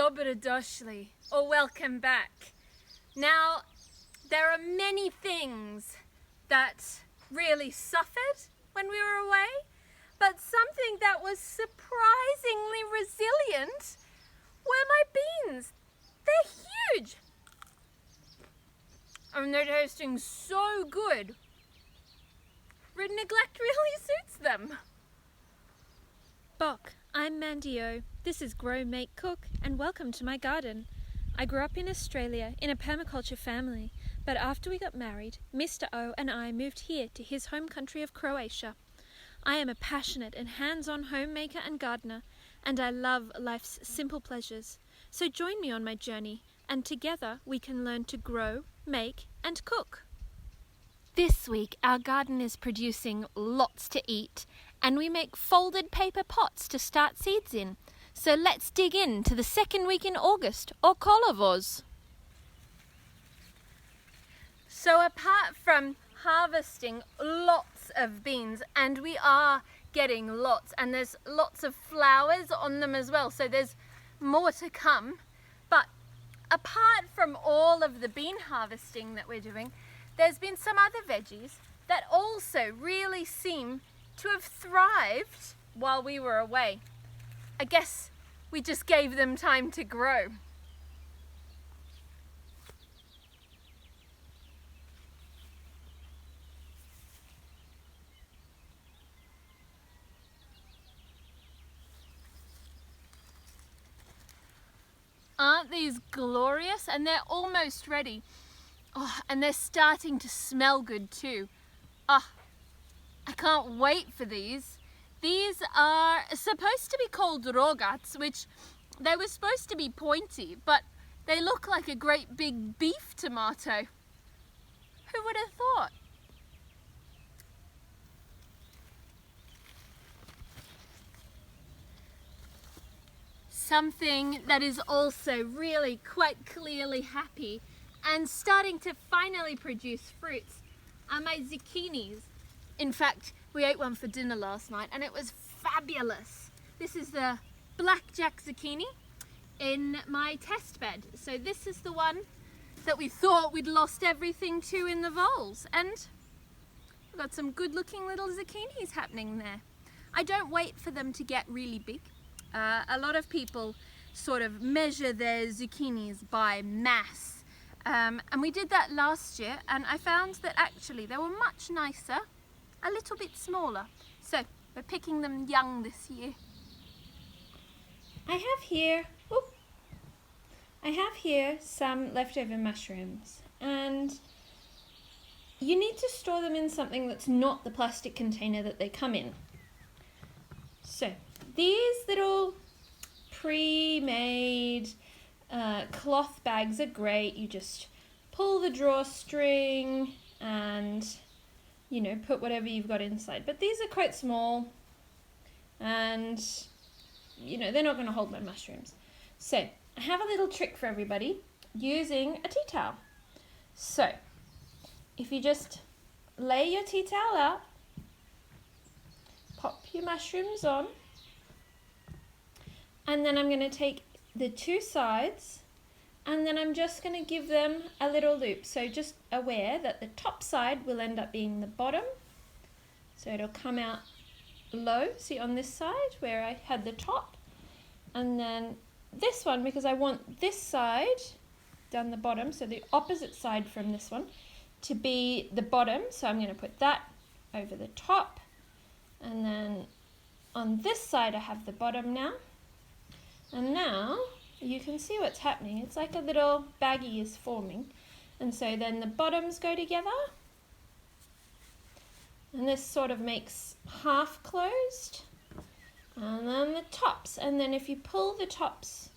Dobrodošli, or welcome back. Now, there are many things that really suffered when we were away, but something that was surprisingly resilient were my beans. They're huge. And they're tasting so good. Red neglect really suits them. Bok, I'm Mandio. This is Grow, Make, Cook, and welcome to my garden. I grew up in Australia in a permaculture family, but after we got married, Mr. O and I moved here to his home country of Croatia. I am a passionate and hands-on homemaker and gardener, and I love life's simple pleasures. So join me on my journey, and together we can learn to grow, make, and cook. This week our garden is producing lots to eat, and we make folded paper pots to start seeds in. So let's dig into the second week in August, or Kolovos. So apart from harvesting lots of beans, and we are getting lots, and there's lots of flowers on them as well, so there's more to come. But apart from all of the bean harvesting that we're doing, there's been some other veggies that also really seem to have thrived while we were away. I guess we just gave them time to grow. Aren't these glorious? And they're almost ready. Oh, and they're starting to smell good too. Ah, I can't wait for these. These are supposed to be called rogats, which they were supposed to be pointy, but they look like a great big beef tomato. Who would have thought? Something that is also really quite clearly happy and starting to finally produce fruits are my zucchinis. In fact, we ate one for dinner last night and it was fabulous. This is the blackjack zucchini in my test bed. So this is the one that we thought we'd lost everything to in the voles, and we've got some good looking little zucchinis happening there. I don't wait for them to get really big. A lot of people sort of measure their zucchinis by mass, and we did that last year, and I found that actually they were much nicer, a little bit smaller. So we're picking them young this year. I have here some leftover mushrooms, and you need to store them in something that's not the plastic container that they come in. So these little pre-made cloth bags are great. You just pull the drawstring and, you know, put whatever you've got inside. But these are quite small and, you know, they're not going to hold my mushrooms. So I have a little trick for everybody using a tea towel. So if you just lay your tea towel out, pop your mushrooms on, and then I'm going to take the two sides and then I'm just going to give them a little loop. So just aware that the top side will end up being the bottom. So it'll come out low, see on this side where I had the top, and then this one, because I want this side down the bottom, so the opposite side from this one, to be the bottom. So I'm going to put that over the top, and then on this side I have the bottom now. And now you can see what's happening. It's like a little baggie is forming, and so then the bottoms go together, and this sort of makes half closed, and then the tops, and then if you pull the tops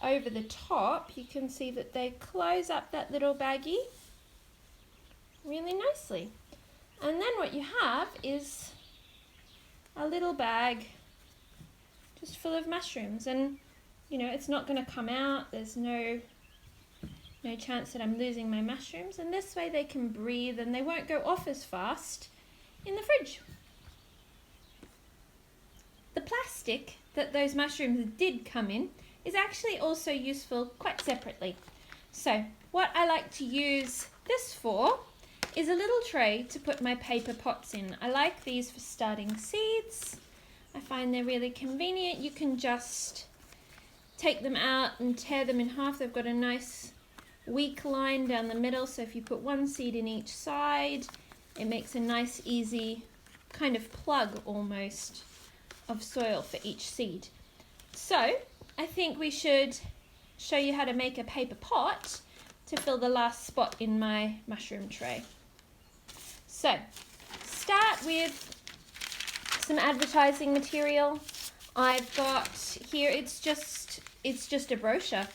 over the top, you can see that they close up that little baggie really nicely. And then what you have is a little bag just full of mushrooms, and you know, it's not going to come out. There's no chance that I'm losing my mushrooms, and this way they can breathe and they won't go off as fast in the fridge. The plastic that those mushrooms did come in is actually also useful quite separately. So what I like to use this for is a little tray to put my paper pots in. I like these for starting seeds. I find they're really convenient. You can just take them out and tear them in half. They've got a nice weak line down the middle, so if you put one seed in each side, it makes a nice easy kind of plug almost of soil for each seed. So I think we should show you how to make a paper pot to fill the last spot in my mushroom tray. So start with some advertising material. I've got here, it's just a brochure,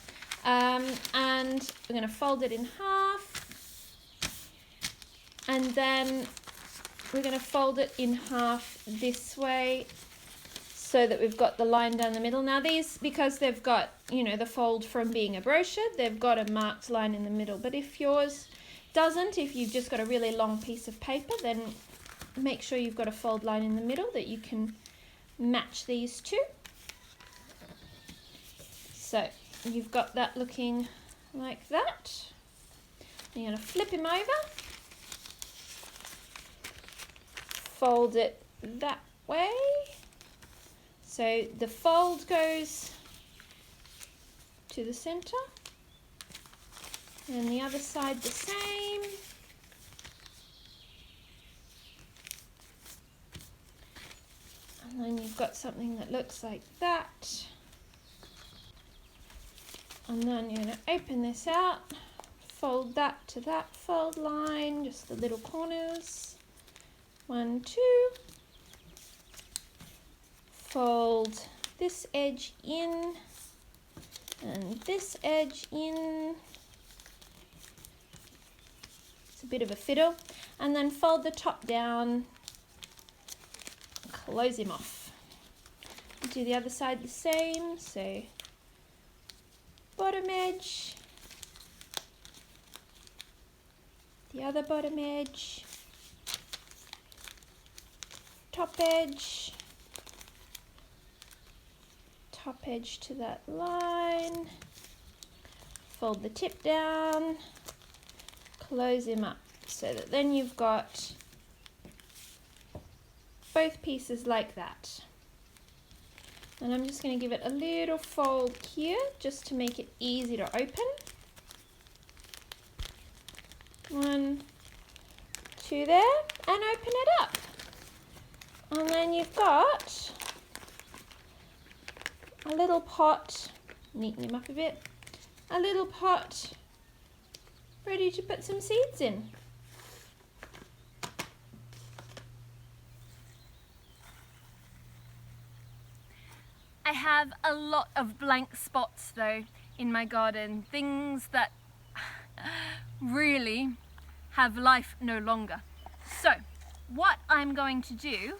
and we're going to fold it in half, and then we're going to fold it in half this way so that we've got the line down the middle. Now these, because they've got, you know, the fold from being a brochure, they've got a marked line in the middle. But if yours doesn't, if you've just got a really long piece of paper, then make sure you've got a fold line in the middle that you can match these two. So you've got that looking like that. You're going to flip him over, fold it that way. So the fold goes to the center, and the other side the same. And then you've got something that looks like that. And then you're going to open this out, fold that to that fold line, just the little corners. 1, 2. Fold this edge in and this edge in. It's a bit of a fiddle. And then fold the top down, close him off. Do the other side the same, so bottom edge, the other bottom edge, top edge, top edge to that line, fold the tip down, close him up so that then you've got both pieces like that. And I'm just going to give it a little fold here just to make it easy to open. 1, 2 there, and open it up. And then you've got a little pot, neaten him up a bit, a little pot ready to put some seeds in. I have a lot of blank spots though in my garden, things that really have life no longer. So what I'm going to do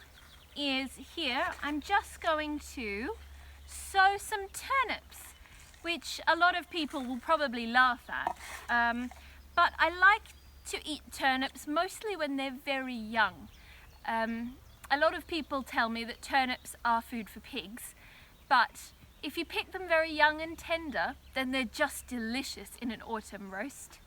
is here I'm just going to sow some turnips, which a lot of people will probably laugh at, but I like to eat turnips mostly when they're very young. A lot of people tell me that turnips are food for pigs, but if you pick them very young and tender, then they're just delicious in an autumn roast.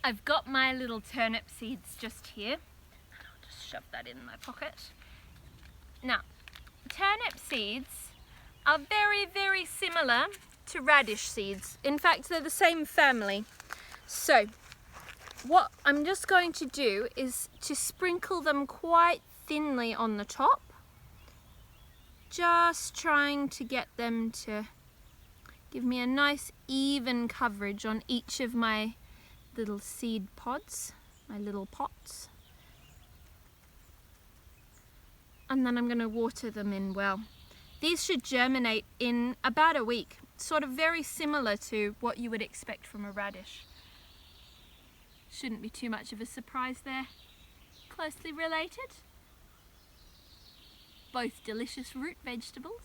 I've got my little turnip seeds just here. I'll just shove that in my pocket. Now, turnip seeds are very, very similar to radish seeds. In fact, they're the same family. So, what I'm just going to do is to sprinkle them quite thinly on the top. Just trying to get them to give me a nice even coverage on each of my little seed pods, my little pots. And then I'm going to water them in well. These should germinate in about a week, sort of very similar to what you would expect from a radish. Shouldn't be too much of a surprise there. Closely related. Both delicious root vegetables.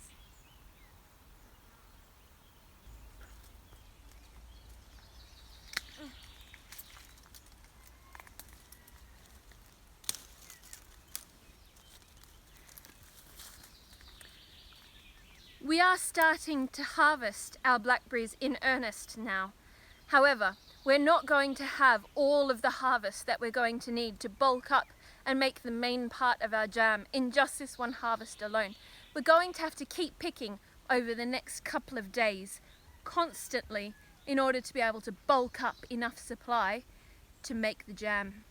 We are starting to harvest our blackberries in earnest now. However, we're not going to have all of the harvest that we're going to need to bulk up and make the main part of our jam in just this one harvest alone. We're going to have to keep picking over the next couple of days constantly in order to be able to bulk up enough supply to make the jam.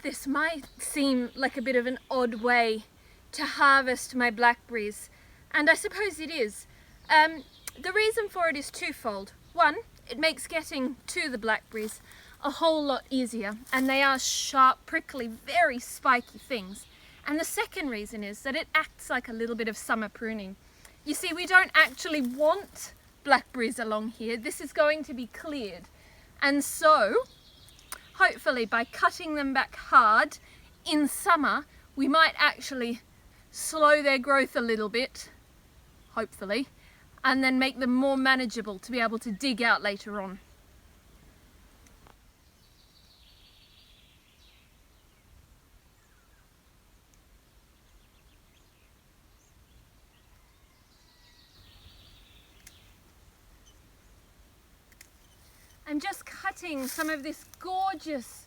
This might seem like a bit of an odd way to harvest my blackberries, and I suppose it is. The reason for it is twofold. One, it makes getting to the blackberries a whole lot easier, and they are sharp, prickly, very spiky things. And the second reason is that it acts like a little bit of summer pruning. You see, we don't actually want blackberries along here. This is going to be cleared. And so, hopefully by cutting them back hard in summer, we might actually slow their growth a little bit, hopefully, and then make them more manageable to be able to dig out later on. I'm just cutting some of this gorgeous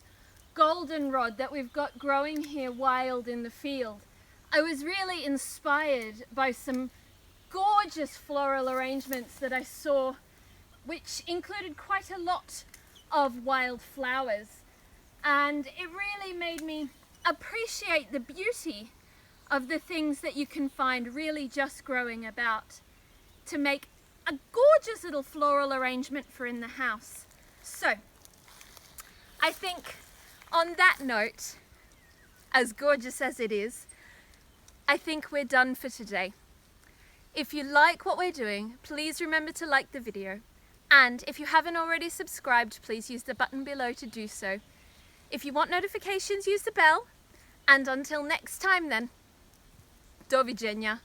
goldenrod that we've got growing here wild in the field. I was really inspired by some gorgeous floral arrangements that I saw, which included quite a lot of wildflowers, and it really made me appreciate the beauty of the things that you can find really just growing about to make a gorgeous little floral arrangement for in the house. So, I think on that note, as gorgeous as it is, I think we're done for today. If you like what we're doing, please remember to like the video. And if you haven't already subscribed, please use the button below to do so. If you want notifications, use the bell. And until next time then, do widzenia.